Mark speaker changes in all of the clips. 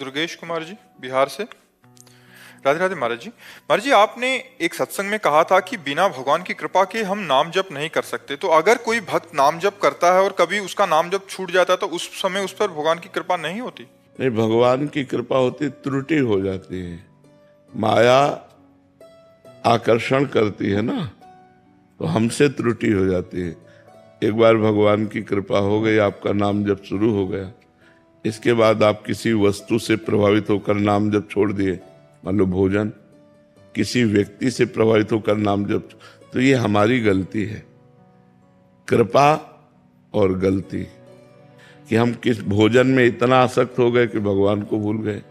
Speaker 1: दुर्गेश कुमार जी, बिहार से। राधे राधे महाराज जी। महाराज जी, आपने एक सत्संग में कहा था कि बिना भगवान की कृपा के हम नाम जप नहीं कर सकते। तो अगर कोई भक्त नाम जप करता है और कभी उसका नाम जप छूट जाता है तो उस समय उस पर भगवान की कृपा नहीं होती?
Speaker 2: नहीं, भगवान की कृपा होती, त्रुटि हो जाती है। माया आकर्षण करती है ना, तो हमसे त्रुटि हो जाती है। एक बार भगवान की कृपा हो गई, आपका नाम जप शुरू हो गया, इसके बाद आप किसी वस्तु से प्रभावित होकर नाम जप छोड़ दिए, मान लो भोजन, किसी व्यक्ति से प्रभावित होकर नाम जप, तो ये हमारी गलती है। कृपा और गलती कि हम किस भोजन में इतना आसक्त हो गए कि भगवान को भूल गए,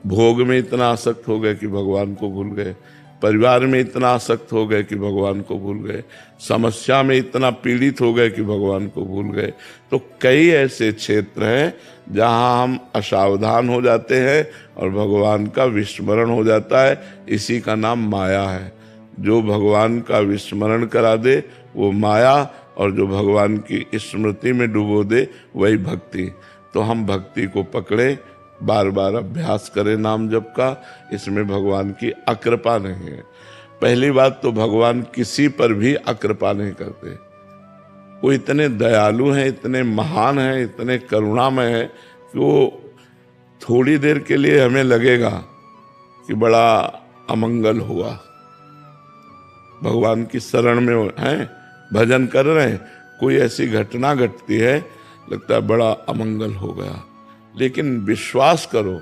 Speaker 2: भोग में इतना आसक्त हो गए कि भगवान को भूल गए, परिवार में इतना आसक्त हो गए कि भगवान को भूल गए, समस्या में इतना पीड़ित हो गए कि भगवान को भूल गए। तो कई ऐसे क्षेत्र हैं जहां हम असावधान हो जाते हैं और भगवान का विस्मरण हो जाता है। इसी का नाम माया है। जो भगवान का विस्मरण करा दे वो माया, और जो भगवान की स्मृति में डुबो दे वही भक्ति। तो हम भक्ति को पकड़े, बार बार अभ्यास करें नाम जप का, इसमें भगवान की अकृपा नहीं है। पहली बात तो भगवान किसी पर भी अकृपा नहीं करते। वो इतने दयालु हैं, इतने महान हैं, इतने करुणामय हैं कि वो थोड़ी देर के लिए हमें लगेगा कि बड़ा अमंगल हुआ, भगवान की शरण में हैं, भजन कर रहे हैं, कोई ऐसी घटना घटती है, लगता है बड़ा अमंगल हो गया, लेकिन विश्वास करो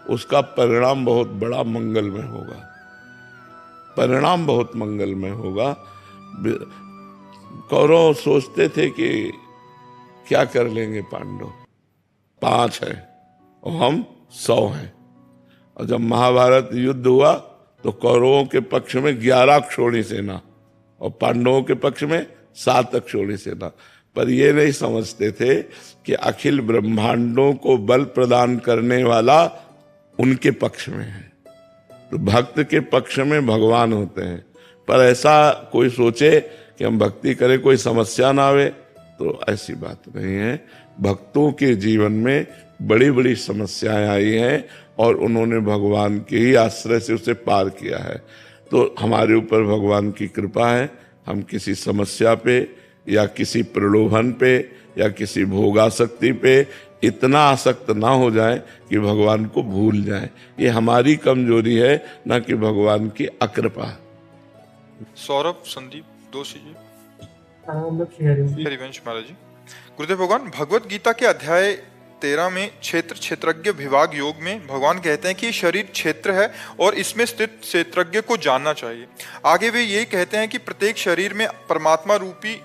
Speaker 2: उसका परिणाम बहुत बड़ा मंगलमय होगा, परिणाम बहुत मंगलमय होगा। कौरव सोचते थे कि क्या कर लेंगे पांडव, 5 है और हम 100 हैं, और जब महाभारत युद्ध हुआ तो कौरवों के पक्ष में 11 अक्षौणी सेना और पांडवों के पक्ष में 7 अक्षौणी सेना। पर ये नहीं समझते थे कि अखिल ब्रह्मांडों को बल प्रदान करने वाला उनके पक्ष में है। तो भक्त के पक्ष में भगवान होते हैं। पर ऐसा कोई सोचे कि हम भक्ति करें कोई समस्या ना आवे, तो ऐसी बात नहीं है। भक्तों के जीवन में बड़ी बड़ी समस्याएं आई हैं और उन्होंने भगवान के ही आश्रय से उसे पार किया है। तो हमारे ऊपर भगवान की कृपा है, हम किसी समस्या पे या किसी प्रलोभन पे या किसी भोगासक्ति पे इतना आसक्त ना हो जाए कि भगवान को भूल जाए। ये हमारी कमजोरी है, ना कि भगवान की अकृपा।
Speaker 1: सौरभ संदीप दोषी जी, हरिवंश महाराज जी। गुरुदेव भगवान, भगवत गीता के अध्याय 13 में क्षेत्र क्षेत्रज्ञ विभाग योग में भगवान कहते हैं कि शरीर क्षेत्र है और इसमें स्थित क्षेत्रज्ञ को जानना चाहिए। आगे वे यही कहते हैं कि प्रत्येक शरीर में परमात्मा रूपी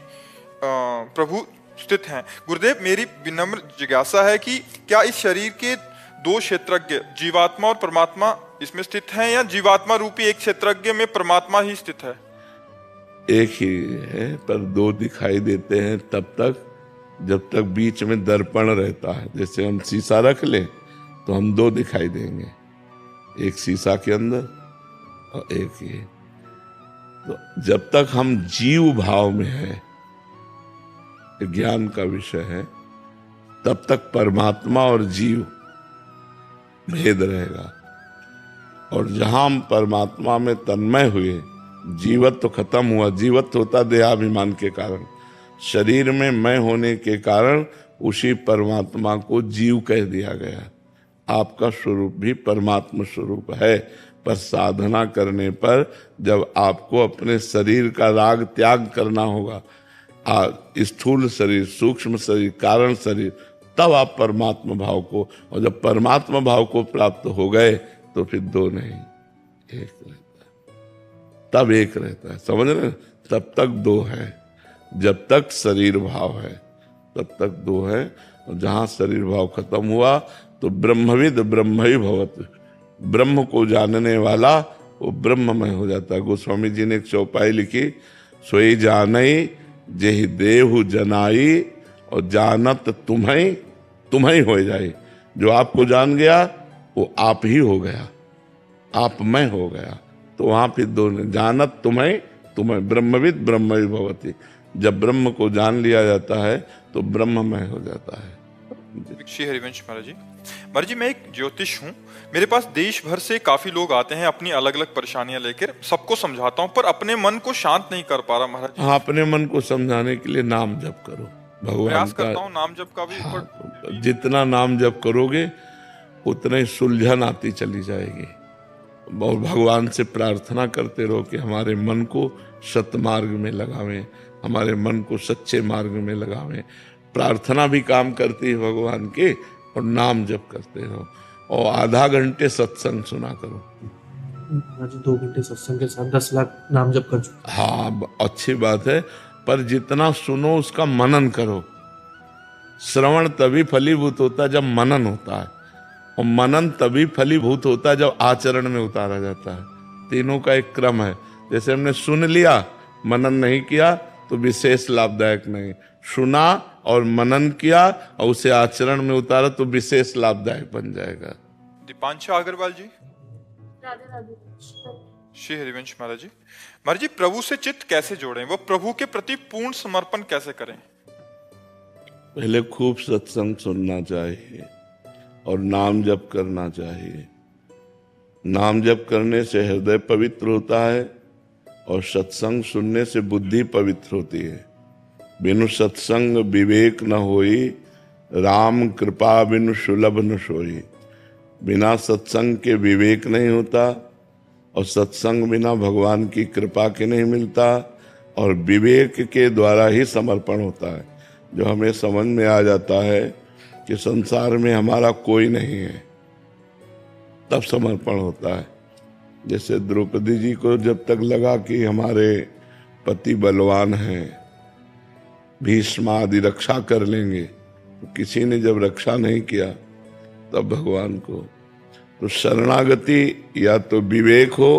Speaker 1: प्रभु स्थित हैं। गुरुदेव, मेरी विनम्र जिज्ञासा है कि क्या इस शरीर के 2 क्षेत्रज्ञ जीवात्मा और परमात्मा इसमें स्थित हैं, या जीवात्मा रूपी एक क्षेत्रज्ञ में परमात्मा ही स्थित है?
Speaker 2: एक ही है, पर 2 दिखाई देते हैं तब तक जब तक बीच में दर्पण रहता है। जैसे हम शीशा रख लें तो हम 2 दिखाई देंगे, एक शीशा के अंदर और एक ये। तो जब तक हम जीव भाव में है, ज्ञान का विषय है, तब तक परमात्मा और जीव भेद रहेगा। और जहां हम परमात्मा में तन्मय हुए, जीवत्व तो खत्म हुआ। जीवत्व होता देहाभिमान के कारण, शरीर में मैं होने के कारण उसी परमात्मा को जीव कह दिया गया। आपका स्वरूप भी परमात्मा स्वरूप है, पर साधना करने पर जब आपको अपने शरीर का राग त्याग करना होगा, स्थूल शरीर, सूक्ष्म शरीर, कारण शरीर, तब आप परमात्मा भाव को, और जब परमात्मा भाव को प्राप्त हो गए तो फिर 2 नहीं, एक रहता है, तब एक रहता है। समझ रहे? तब तक 2 है। जब तक शरीर भाव है तब तक 2 है, और जहां शरीर भाव खत्म हुआ तो ब्रह्मविद ब्रह्म ही भवत, ब्रह्म को जानने वाला वो ब्रह्ममय हो जाता है। गोस्वामी जी ने एक चौपाई लिखी, सोई जानई जेहि देहु जनाई और जानत तुम्हें हो जाए। जो आपको जान गया वो आप ही हो गया, आप मैं हो गया। तो वहां फिर 2 जानत तुम्हें ब्रह्मविद ब्रह्म भवती। जब ब्रह्म को जान लिया जाता है तो ब्रह्ममय हो जाता है।
Speaker 1: श्री हरिवंश महाराज जी। महाराज जी, मैं एक ज्योतिष हूँ। मेरे पास देश भर से काफी लोग आते हैं अपनी अलग अलग परेशानियां लेकर। सबको समझाता हूँ पर अपने मन को शांत नहीं कर पा रहा महाराज जी।
Speaker 2: हाँ, अपने मन को समझाने के लिए नाम जप करो भगवान
Speaker 1: प्रयास
Speaker 2: का।
Speaker 1: करता हूँ नाम जप का भी,
Speaker 2: हाँ,
Speaker 1: पर
Speaker 2: जितना नाम जप करोगे उतना ही सुलझन आती चली जाएगी। और भगवान से प्रार्थना करते रहो कि हमारे मन को सतमार्ग में लगावें, हमारे मन को सच्चे मार्ग में लगावें। प्रार्थना भी काम करती है भगवान के, और नाम जप करते रहो, और आधा घंटे सत्संग सुना करो।
Speaker 3: आज 2 घंटे सत्संग के साथ 10 लाख नाम जप कर चुका।
Speaker 2: हाँ, अच्छी बात है, पर जितना सुनो उसका मनन करो। श्रवण तभी फलीभूत होता है जब मनन होता है, और मनन तभी फलीभूत होता है जब आचरण में उतारा जाता है। तीनों का एक क्रम है। जैसे हमने सुन लिया, मनन नहीं किया तो विशेष लाभदायक नहीं। सुना और मनन किया और उसे आचरण में उतारा तो विशेष लाभदायक बन जाएगा।
Speaker 1: दीपांशा अग्रवाल जी।
Speaker 4: राधे राधे।
Speaker 1: श्री हरिवंश महाराज जी। महाराज जी, प्रभु से चित्त कैसे जोड़ें? वो प्रभु के प्रति पूर्ण समर्पण कैसे करें?
Speaker 2: पहले खूब सत्संग सुनना चाहिए और नाम जप करना चाहिए। नाम जप करने से हृदय पवित्र होता है, और सत्संग सुनने से बुद्धि पवित्र होती है। बिनु सत्संग विवेक न होई, राम कृपा बिनु सुलभ न सोई। बिना सत्संग के विवेक नहीं होता, और सत्संग बिना भगवान की कृपा के नहीं मिलता, और विवेक के द्वारा ही समर्पण होता है। जो हमें समझ में आ जाता है कि संसार में हमारा कोई नहीं है, तब समर्पण होता है। जैसे द्रौपदी जी को जब तक लगा कि हमारे पति बलवान हैं, भीष्म आदि रक्षा कर लेंगे, तो किसी ने जब रक्षा नहीं किया तब भगवान को। तो शरणागति या तो विवेक हो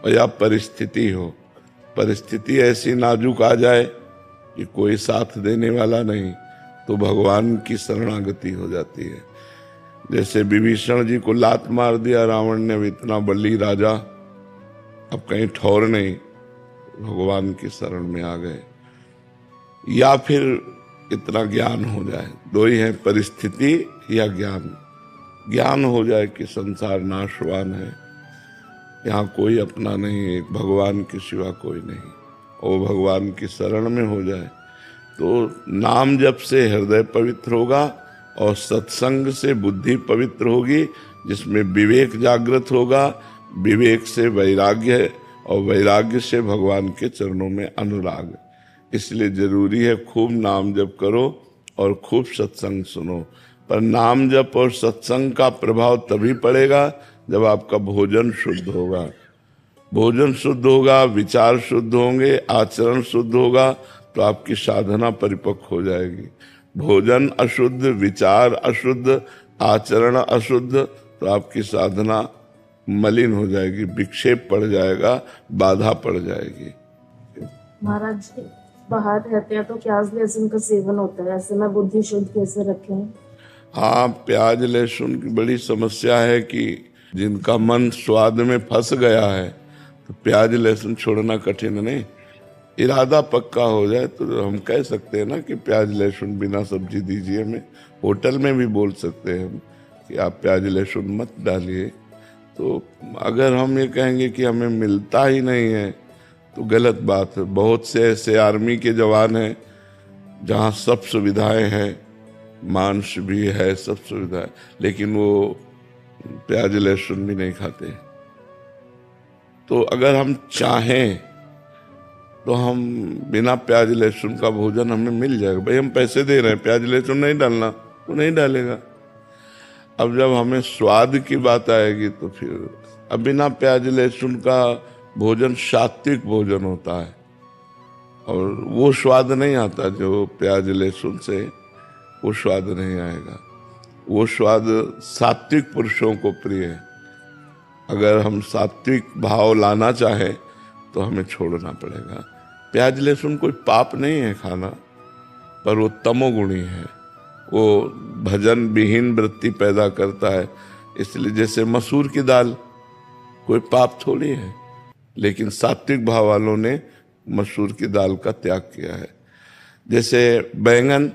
Speaker 2: और या परिस्थिति हो। परिस्थिति ऐसी नाजुक आ जाए कि कोई साथ देने वाला नहीं, तो भगवान की शरणागति हो जाती है। जैसे विभीषण जी को लात मार दिया रावण ने, इतना बली राजा, अब कहीं ठौर नहीं, भगवान की शरण में आ गए। या फिर इतना ज्ञान हो जाए, दो ही है, परिस्थिति या ज्ञान। ज्ञान हो जाए कि संसार नाशवान है, यहाँ कोई अपना नहीं, एक भगवान के सिवा कोई नहीं, और भगवान की शरण में हो जाए तो नाम जप से हृदय पवित्र होगा, और सत्संग से बुद्धि पवित्र होगी, जिसमें विवेक जागृत होगा। विवेक से वैराग्य, और वैराग्य से भगवान के चरणों में अनुराग। इसलिए जरूरी है खूब नाम जप करो और खूब सत्संग सुनो। पर नाम जप और सत्संग का प्रभाव तभी पड़ेगा जब आपका भोजन शुद्ध होगा। भोजन शुद्ध होगा, विचार शुद्ध होंगे, आचरण शुद्ध होगा, तो आपकी साधना परिपक्व हो जाएगी। भोजन अशुद्ध, विचार अशुद्ध, आचरण अशुद्ध, तो आपकी साधना मलिन हो जाएगी, विक्षेप पड़ जाएगा, बाधा पड़ जाएगी।
Speaker 4: महाराज जी, बाहर रहते हैं तो प्याज लहसुन का सेवन होता है, ऐसे में बुद्धि शुद्ध कैसे रखें?
Speaker 2: हाँ, प्याज लहसुन की बड़ी समस्या है कि जिनका मन स्वाद में फंस गया है, तो प्याज लहसुन छोड़ना कठिन नहीं। इरादा पक्का हो जाए तो हम कह सकते हैं ना कि प्याज लहसुन बिना सब्जी दीजिए। हमें होटल में भी बोल सकते हैं हम कि आप प्याज लहसुन मत डालिए। तो अगर हम ये कहेंगे कि हमें मिलता ही नहीं है तो गलत बात है। बहुत से ऐसे आर्मी के जवान हैं जहाँ सब सुविधाएं हैं, मांस भी है, सब सुविधाएं, लेकिन वो प्याज लहसुन भी नहीं खाते। तो अगर हम चाहें तो हम बिना प्याज लहसुन का भोजन हमें मिल जाएगा। भाई हम पैसे दे रहे हैं, प्याज लहसुन नहीं डालना तो नहीं डालेगा। अब जब हमें स्वाद की बात आएगी तो फिर अब बिना प्याज लहसुन का भोजन सात्विक भोजन होता है, और वो स्वाद नहीं आता जो प्याज लहसुन से, वो स्वाद नहीं आएगा। वो स्वाद सात्विक पुरुषों को प्रिय है। अगर हम सात्विक भाव लाना चाहें तो हमें छोड़ना पड़ेगा। प्याज लहसुन कोई पाप नहीं है खाना, पर वो तमोगुणी है, वो भजन विहीन वृत्ति पैदा करता है। इसलिए जैसे मसूर की दाल कोई पाप थोड़ी है, लेकिन सात्विक भाव वालों ने मसूर की दाल का त्याग किया है। जैसे बैंगन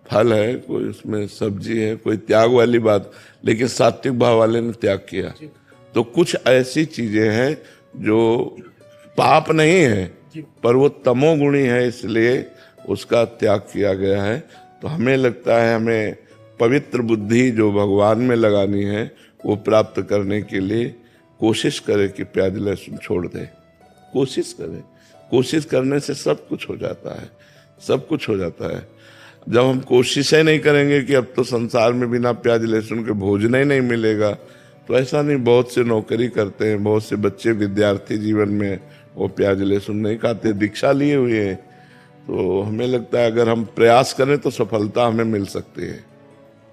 Speaker 2: फल है, कोई उसमें सब्जी है, कोई त्याग वाली बात, लेकिन सात्विक भाव वाले ने त्याग किया। तो कुछ ऐसी चीजें हैं जो पाप नहीं है पर वो तमोगुणी है, इसलिए उसका त्याग किया गया है। तो हमें लगता है हमें पवित्र बुद्धि जो भगवान में लगानी है वो प्राप्त करने के लिए कोशिश करें कि प्याज लहसुन छोड़ दें। कोशिश करें, कोशिश करने से सब कुछ हो जाता है, सब कुछ हो जाता है। जब हम कोशिशें नहीं करेंगे कि अब तो संसार में बिना प्याज लहसुन के भोजन ही नहीं मिलेगा, तो ऐसा नहीं। बहुत से नौकरी करते हैं, बहुत से बच्चे विद्यार्थी जीवन में वो प्याज लहसुन नहीं खाते, दीक्षा लिए हुए हैं। तो हमें लगता है अगर हम प्रयास करें तो सफलता हमें मिल सकती है।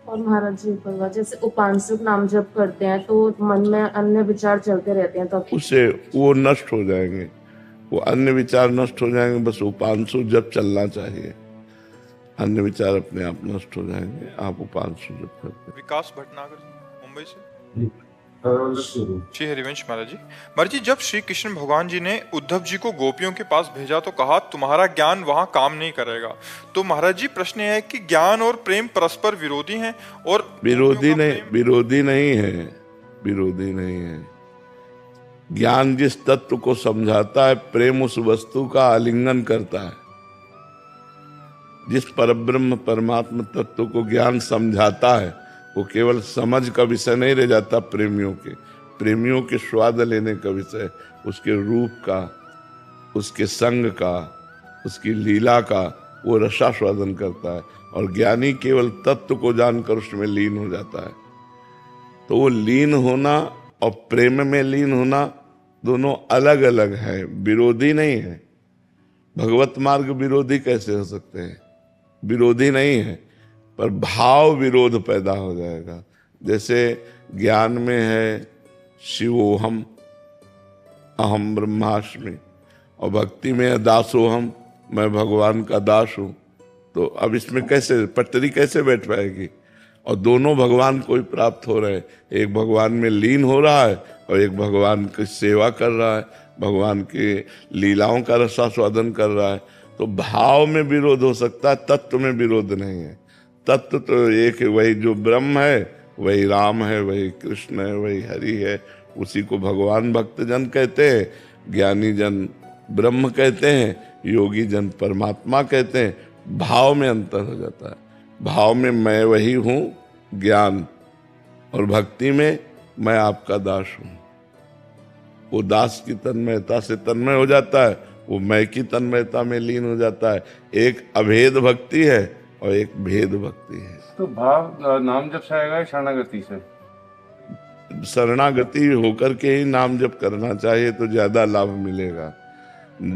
Speaker 4: और महाराज जी परिवार जैसे उपांशुक नाम जप करते हैं तो मन में अन्य विचार चलते रहते हैं, तो
Speaker 2: उससे वो नष्ट हो जाएंगे, वो अन्य विचार नष्ट हो जाएंगे। बस उपांशु जप चलना चाहिए, अन्य विचार अपने आप नष्ट हो जाएंगे। आप उपांशु जप करते हैं।
Speaker 1: विकास भटनागर मुंबई से।
Speaker 3: श्री
Speaker 1: श्री हरिवंश महाराज जी। महाराज जी, जब श्री कृष्ण भगवान जी ने उद्धव जी को गोपियों के पास भेजा तो कहा तुम्हारा ज्ञान वहां काम नहीं करेगा। तो महाराज जी प्रश्न है कि ज्ञान और प्रेम परस्पर विरोधी हैं और
Speaker 2: विरोधी नहीं, विरोधी नहीं है, विरोधी नहीं है। ज्ञान जिस तत्व को समझाता है, प्रेम उस वस्तु का आलिंगन करता है। जिस परब्रह्म परमात्मा तत्व को ज्ञान समझाता है वो केवल समझ का विषय नहीं रह जाता। प्रेमियों के स्वाद लेने का विषय, उसके रूप का, उसके संग का, उसकी लीला का वो रसास्वादन करता है। और ज्ञानी केवल तत्व को जानकर उसमें लीन हो जाता है। तो वो लीन होना और प्रेम में लीन होना दोनों अलग अलग है, विरोधी नहीं है। भगवत मार्ग विरोधी कैसे हो सकते हैं? विरोधी नहीं है, पर भाव विरोध पैदा हो जाएगा। जैसे ज्ञान में है शिवोहम अहम ब्रह्मास्मि, और भक्ति में है दासोहम, मैं भगवान का दास हूँ। तो अब इसमें कैसे पटरी कैसे बैठ पाएगी? और दोनों भगवान को ही प्राप्त हो रहे हैं। एक भगवान में लीन हो रहा है और एक भगवान की सेवा कर रहा है, भगवान की लीलाओं का रसास्वादन कर रहा है। तो भाव में विरोध हो सकता है, तत्व में विरोध नहीं है। तत्व तो एक है, वही जो ब्रह्म है वही राम है, वही कृष्ण है, वही हरि है। उसी को भगवान भक्त जन कहते हैं, ज्ञानी जन ब्रह्म कहते हैं, योगी जन परमात्मा कहते हैं। भाव में अंतर हो जाता है। भाव में मैं वही हूँ ज्ञान, और भक्ति में मैं आपका दास हूँ। वो दास की तन्मयता से तन्मय हो जाता है, वो मैं की तन्मयता में लीन हो जाता है। एक अभेद भक्ति है और एक भेद भक्ति है।
Speaker 5: तो भाव नाम जप से आएगा शरणागति से?
Speaker 2: शरणागति होकर के ही नाम जप करना चाहिए तो ज्यादा लाभ मिलेगा।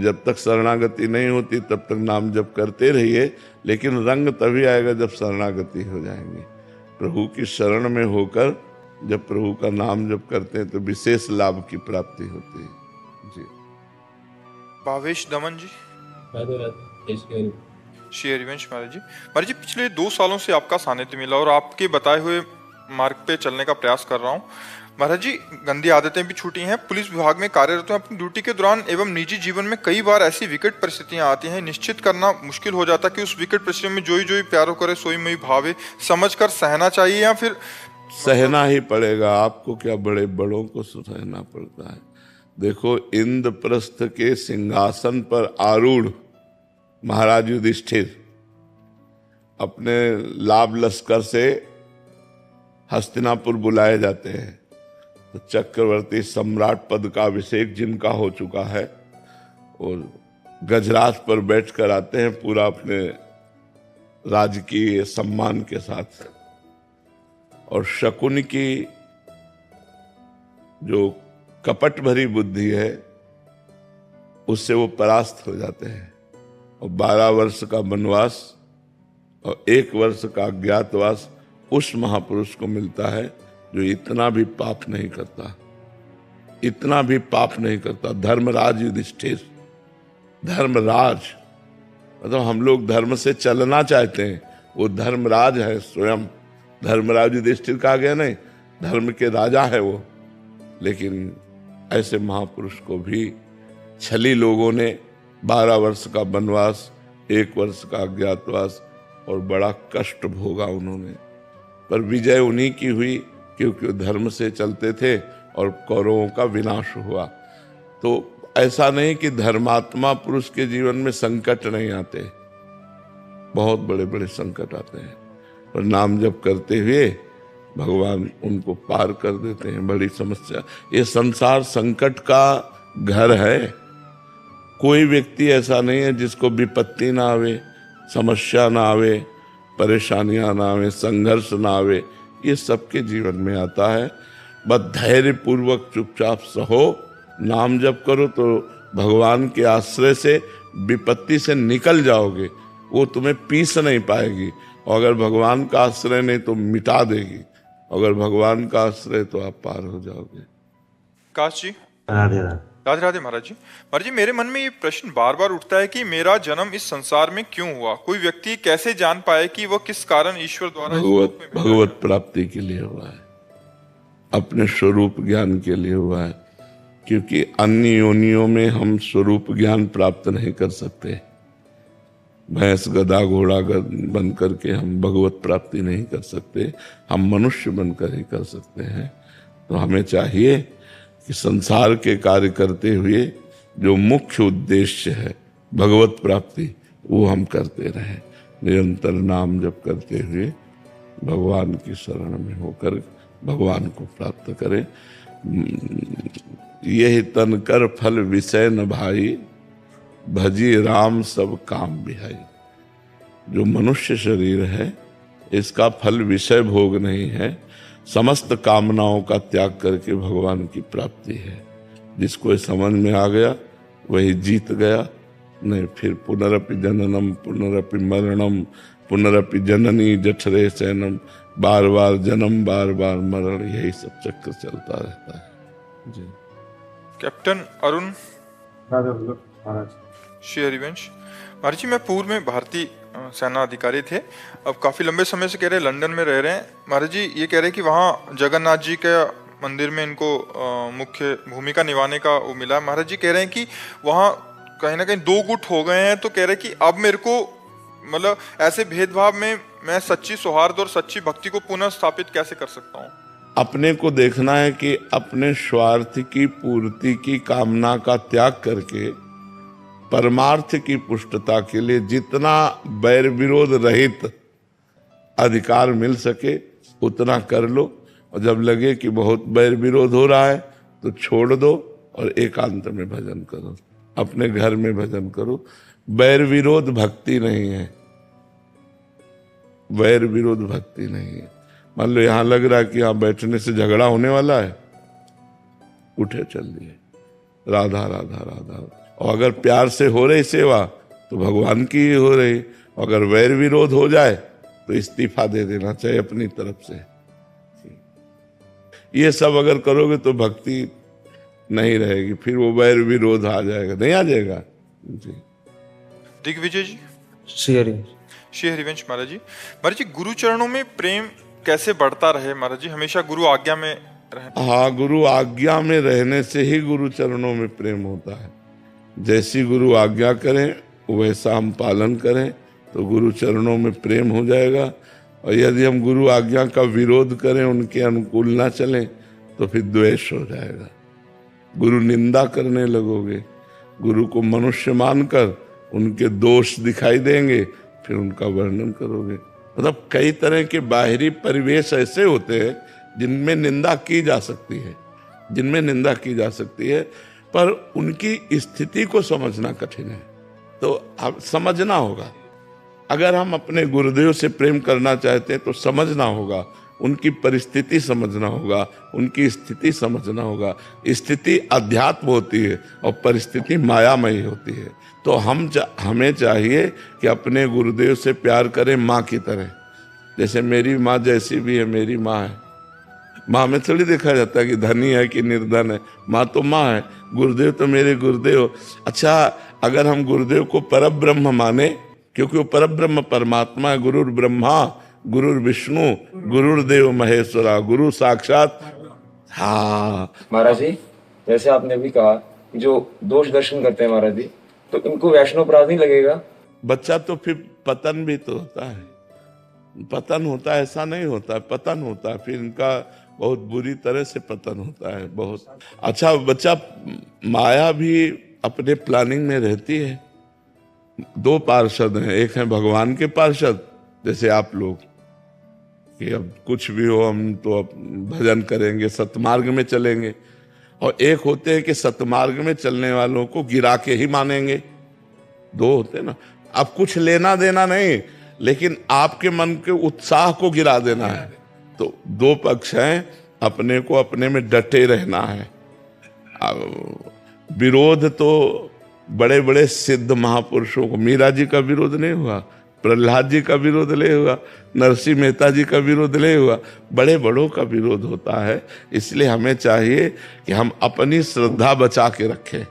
Speaker 2: जब तक शरणागति नहीं होती तब तक नाम जप करते रहिए, लेकिन रंग तभी आएगा जब शरणागति हो जाएंगी। प्रभु की शरण में होकर जब प्रभु का नाम जप करते हैं तो विशेष लाभ की प्राप्ति होती है। जी।
Speaker 1: भावेश दमन जी। श्री हरिवंश महाराज जी। महाराज जी, पिछले 2 सालों से आपका सानिध्य मिला और आपके बताए हुए मार्ग पे चलने का प्रयास कर रहा हूँ। महाराज जी, गंदी आदतें भी छूटी हैं। पुलिस विभाग में कार्यरत हूँ। अपनी ड्यूटी के दौरान एवं निजी जीवन में कई बार ऐसी विकट परिस्थितियां आती हैं, निश्चित करना मुश्किल हो जाता कि उस विकट परिस्थिति में जोई जोई प्यारो करे सोई मई भावे, समझकर सहना चाहिए या फिर
Speaker 2: सहना ही पड़ेगा। आपको क्या, बड़े बड़ों को सहना पड़ता है। देखो, इंद्रप्रस्थ के सिंहासन पर आरूढ़ महाराज युधिष्ठिर अपने लाभ लश्कर से हस्तिनापुर बुलाए जाते हैं। तो चक्रवर्ती सम्राट पद का अभिषेक जिनका हो चुका है और गजराज पर बैठकर आते हैं पूरा अपने राजकीय सम्मान के साथ। और शकुन की जो कपट भरी बुद्धि है उससे वो परास्त हो जाते हैं। और 12 वर्ष का वनवास और 1 वर्ष का अज्ञातवास उस महापुरुष को मिलता है जो इतना भी पाप नहीं करता, इतना भी पाप नहीं करता। धर्मराज युधिष्ठिर, धर्मराज मतलब हम लोग धर्म से चलना चाहते हैं, वो धर्मराज है स्वयं। धर्मराज युधिष्ठिर कहा गया नहीं, धर्म के राजा है वो। लेकिन ऐसे महापुरुष को भी छली लोगों ने 12 वर्ष का वनवास, 1 वर्ष का अज्ञातवास और बड़ा कष्ट भोगा उन्होंने, पर विजय उन्हीं की हुई क्योंकि वो धर्म से चलते थे और कौरवों का विनाश हुआ। तो ऐसा नहीं कि धर्मात्मा पुरुष के जीवन में संकट नहीं आते, बहुत बड़े बड़े संकट आते हैं, पर नाम जप करते हुए भगवान उनको पार कर देते हैं। बड़ी समस्या, ये संसार संकट का घर है। कोई व्यक्ति ऐसा नहीं है जिसको विपत्ति ना आवे, समस्या ना आवे, परेशानियां ना आवे, संघर्ष ना आवे। ये सबके जीवन में आता है। बस धैर्य पूर्वक चुपचाप सहो, नाम जप करो तो भगवान के आश्रय से विपत्ति से निकल जाओगे। वो तुम्हें पीस नहीं पाएगी, और अगर भगवान का आश्रय नहीं तो मिटा देगी। अगर भगवान का आश्रय तो आप पार हो जाओगे।
Speaker 1: काश जी,
Speaker 3: राधे राधे।
Speaker 1: राधे राधे महाराज जी। महाराज जी, मेरे मन में ये प्रश्न बार बार उठता है कि मेरा जन्म इस संसार में क्यों हुआ? कोई व्यक्ति कैसे जान पाए कि वह किस कारण ईश्वर द्वारा इस लोक में भेजा
Speaker 2: भगवत प्राप्ति के लिए हुआ है, अपने स्वरूप ज्ञान के लिए हुआ है। क्योंकि अन्य योनियों में हम स्वरूप ज्ञान प्राप्त नहीं कर सकते। भैंस गधा घोड़ा बन करके हम भगवत प्राप्ति नहीं कर सकते, हम मनुष्य बनकर ही कर सकते हैं। तो हमें चाहिए कि संसार के कार्य करते हुए जो मुख्य उद्देश्य है भगवत प्राप्ति, वो हम करते रहें। निरंतर नाम जप करते हुए भगवान की शरण में होकर भगवान को प्राप्त करें। यही तन कर फल विषय न भाई, भजी राम सब काम बिहाई। जो मनुष्य शरीर है इसका फल विषय भोग नहीं है, समस्त कामनाओं का त्याग करके भगवान की प्राप्ति है। जिसको समझ में आ गया वही जीत गया। नहीं फिर पुनरपि जननम पुनरपि मरणम पुनरपि जननी जठरे शयनम, बार बार जन्म बार बार मरण, यही सब चक्कर चलता रहता है जी।
Speaker 1: कैप्टन अरुण
Speaker 5: राधे महाराज।
Speaker 1: श्री हरिवंश महाराज जी, मैं पूर्व में भारतीय सेना अधिकारी थे, अब काफी लंबे समय से कह रहे लंदन में रह रहे हैं। महाराज जी ये कह रहे कि वहाँ जगन्नाथ जी के मंदिर में इनको मुख्य भूमिका निभाने का वो मिला। महाराज जी कह रहे हैं कि वहाँ कहीं ना कहीं दो गुट हो गए हैं, तो कह रहे कि अब मेरे को मतलब ऐसे भेदभाव में मैं सच्ची सौहार्द और सच्ची भक्ति को पुनः स्थापित कैसे कर सकता हूँ?
Speaker 2: अपने को देखना है कि अपने स्वार्थ की पूर्ति की कामना का त्याग करके परमार्थ की पुष्टता के लिए जितना बैर विरोध रहित अधिकार मिल सके उतना कर लो। और जब लगे कि बहुत बैर विरोध हो रहा है तो छोड़ दो और एकांत में भजन करो, अपने घर में भजन करो। बैर विरोध भक्ति नहीं है, बैर विरोध भक्ति नहीं है। मान लो यहाँ लग रहा है कि यहाँ बैठने से झगड़ा होने वाला है, उठे चल दिए राधा राधा राधा। और अगर प्यार से हो रही सेवा तो भगवान की ही हो रही। अगर वैर विरोध हो जाए तो इस्तीफा दे देना चाहिए अपनी तरफ से। ये सब अगर करोगे तो भक्ति नहीं रहेगी, फिर वो वैर विरोध आ जाएगा, नहीं आ जाएगा जी।
Speaker 1: दिग्विजय जी।
Speaker 3: श्री हरिवंश।
Speaker 1: श्री हरिवंश महाराज जी। महाराज जी, गुरु चरणों में प्रेम कैसे बढ़ता रहे? महाराज जी हमेशा गुरु आज्ञा में रहना।
Speaker 2: हाँ, गुरु आज्ञा में रहने से ही गुरु चरणों में प्रेम होता है। जैसी गुरु आज्ञा करें वैसा हम पालन करें तो गुरु चरणों में प्रेम हो जाएगा। और यदि हम गुरु आज्ञा का विरोध करें, उनके अनुकूल ना चलें, तो फिर द्वेष हो जाएगा। गुरु निंदा करने लगोगे, गुरु को मनुष्य मानकर उनके दोष दिखाई देंगे, फिर उनका वर्णन करोगे। मतलब कई तरह के बाहरी परिवेश ऐसे होते हैं जिनमें निंदा की जा सकती है, जिनमें निंदा की जा सकती है, पर उनकी स्थिति को समझना कठिन है। तो अब समझना होगा। अगर हम अपने गुरुदेव से प्रेम करना चाहते हैं तो समझना होगा, उनकी परिस्थिति समझना होगा, उनकी स्थिति समझना होगा। स्थिति अध्यात्म होती है और परिस्थिति मायामयी होती है। तो हमें चाहिए कि अपने गुरुदेव से प्यार करें माँ की तरह। जैसे मेरी माँ जैसी भी है, मेरी माँ है। माँ में थोड़ी देखा जाता है कि धनी है कि निर्धन है, माँ तो माँ है। गुरुदेव तो मेरे गुरुदेव। अच्छा, अगर हम गुरुदेव को परब्रह्म माने, क्योंकि वो परब्रह्म परमात्मा है, गुरुर ब्रह्मा गुरुर विष्णु गुरुर्देव महेश्वरा, गुरु साक्षात। हाँ
Speaker 6: महाराज जी, जैसे आपने भी कहा कि जो दोष दर्शन करते हैं महाराज जी, तो इनको वैष्णव अपराध नहीं लगेगा?
Speaker 2: बच्चा तो फिर पतन भी तो होता है। पतन होता है ऐसा नहीं होता है, पतन होता है, फिर इनका बहुत बुरी तरह से पतन होता है। बहुत अच्छा बच्चा, माया भी अपने प्लानिंग में रहती है। दो पार्षद हैं, एक है भगवान के पार्षद जैसे आप लोग कि अब कुछ भी हो हम तो अब भजन करेंगे, सतमार्ग में चलेंगे, और एक होते हैं कि सतमार्ग में चलने वालों को गिरा के ही मानेंगे। दो होते ना, अब कुछ लेना देना नहीं, लेकिन आपके मन के उत्साह को गिरा देना है। तो दो पक्ष हैं, अपने को अपने में डटे रहना है। विरोध तो बड़े बड़े सिद्ध महापुरुषों को, मीरा जी का विरोध नहीं हुआ, प्रहलाद जी का विरोध नहीं हुआ, नरसिंह मेहता जी का विरोध नहीं हुआ, बड़े बड़ों का विरोध होता है। इसलिए हमें चाहिए कि हम अपनी श्रद्धा बचा के रखें,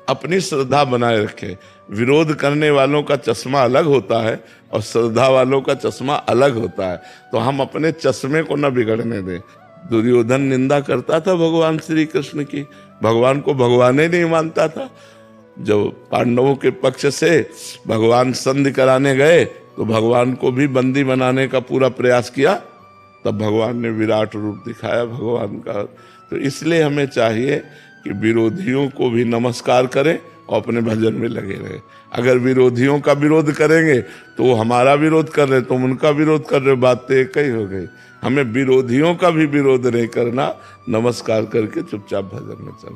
Speaker 2: अपनी श्रद्धा बनाए रखें। विरोध करने वालों का चश्मा अलग होता है और श्रद्धा वालों का चश्मा अलग होता है, तो हम अपने चश्मे को न बिगड़ने दें। दुर्योधन निंदा करता था भगवान श्री कृष्ण की, भगवान को भगवान ही नहीं मानता था। जब पांडवों के पक्ष से भगवान संधि कराने गए तो भगवान को भी बंदी बनाने का पूरा प्रयास किया, तब भगवान ने विराट रूप दिखाया भगवान का। तो इसलिए हमें चाहिए कि विरोधियों को भी नमस्कार करें और अपने भजन में लगे रहे। अगर विरोधियों का विरोध करेंगे तो वो हमारा विरोध कर रहे, तुम उनका विरोध कर रहे, बात तो एक ही हो गई। हमें विरोधियों का भी विरोध नहीं करना, नमस्कार करके चुपचाप भजन में चलना।